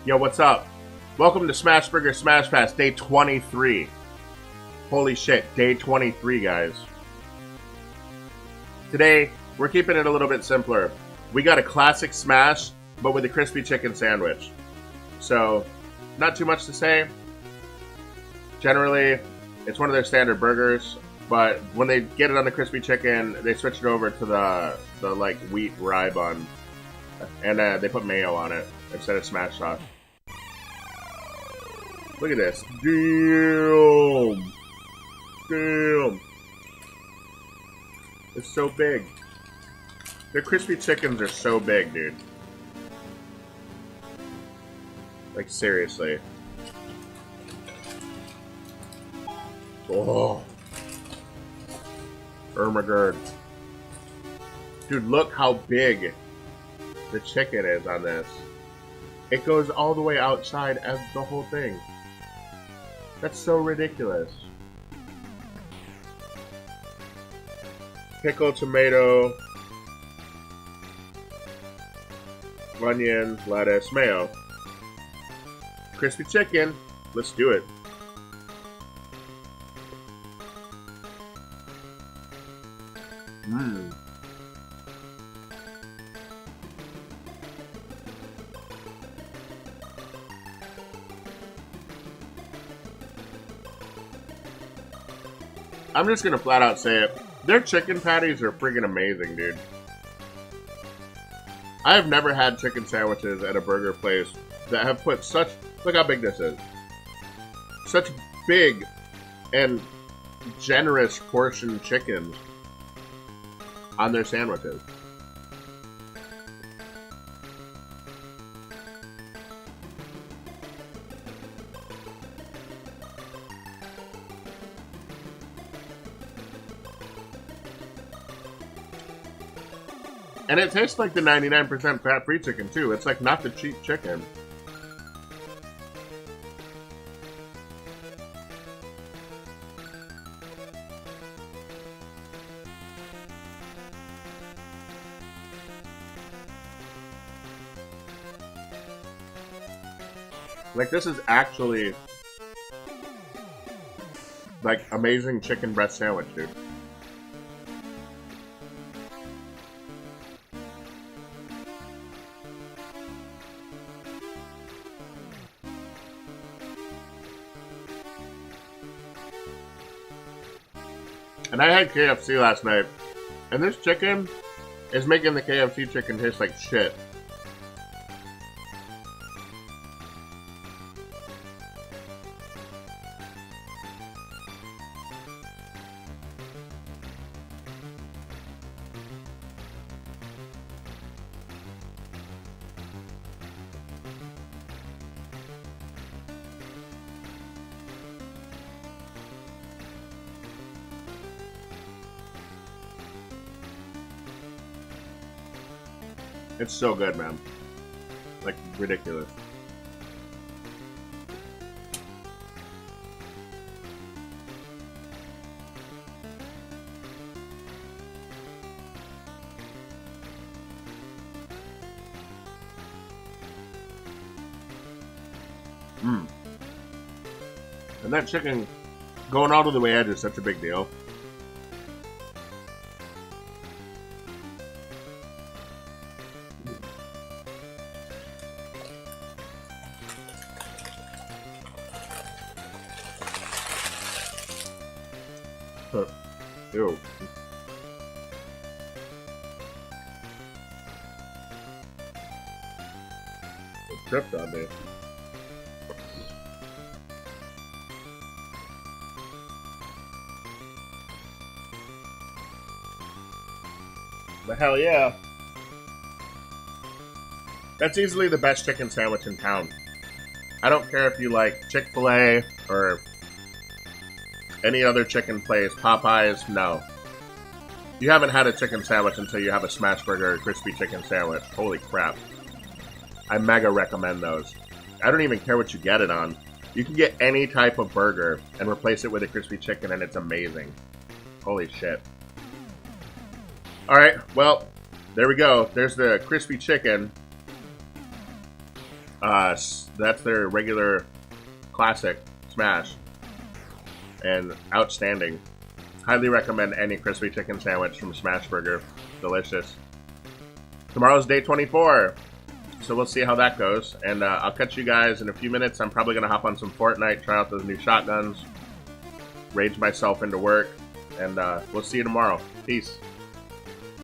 Yo, what's up? Welcome to Smashburger Smash Pass, day 23. Holy shit, day 23, guys. Today, we're keeping it a little bit simpler. We got a classic Smash, but with a crispy chicken sandwich. So, not too much to say. Generally, it's one of their standard burgers, but when they get it on the crispy chicken, they switch it over to the like wheat rye bun, and they put mayo on it instead of smash sauce. Look at this. Damn. Damn. It's so big. Their crispy chickens are so big, dude. Like, seriously. Oh. Ermagerd. Dude, look how big the chicken is on this. It goes all the way outside as the whole thing. That's so ridiculous. Pickle, tomato, onion, lettuce, mayo. Crispy chicken. Let's do it. Mmm. I'm just gonna flat out say it. Their chicken patties are freaking amazing, dude. I have never had chicken sandwiches at a burger place that have put such... Look how big this is. Such big and generous portion chickens on their sandwiches. And it tastes like the 99% fat-free chicken, too. It's like not the cheap chicken. Like, this is actually like amazing chicken breast sandwich, dude. And I had KFC last night, and this chicken is making the KFC chicken taste like shit. It's so good, man. Like, ridiculous. Mmm. And that chicken going all to the way edge is such a big deal. Ew. It tripped on me. But hell yeah. That's easily the best chicken sandwich in town. I don't care if you like Chick-fil-A or any other chicken place, Popeyes, no. You haven't had a chicken sandwich until you have a Smashburger or crispy chicken sandwich. Holy crap. I mega recommend those. I don't even care what you get it on. You can get any type of burger and replace it with a crispy chicken and it's amazing. Holy shit. Alright, well, there we go. There's the crispy chicken. That's their regular classic smash. And outstanding. Highly recommend any crispy chicken sandwich from Smashburger. Delicious. Tomorrow's day 24. So we'll see how that goes. And I'll catch you guys in a few minutes. I'm probably going to hop on some Fortnite, try out those new shotguns, rage myself into work. And we'll see you tomorrow. Peace.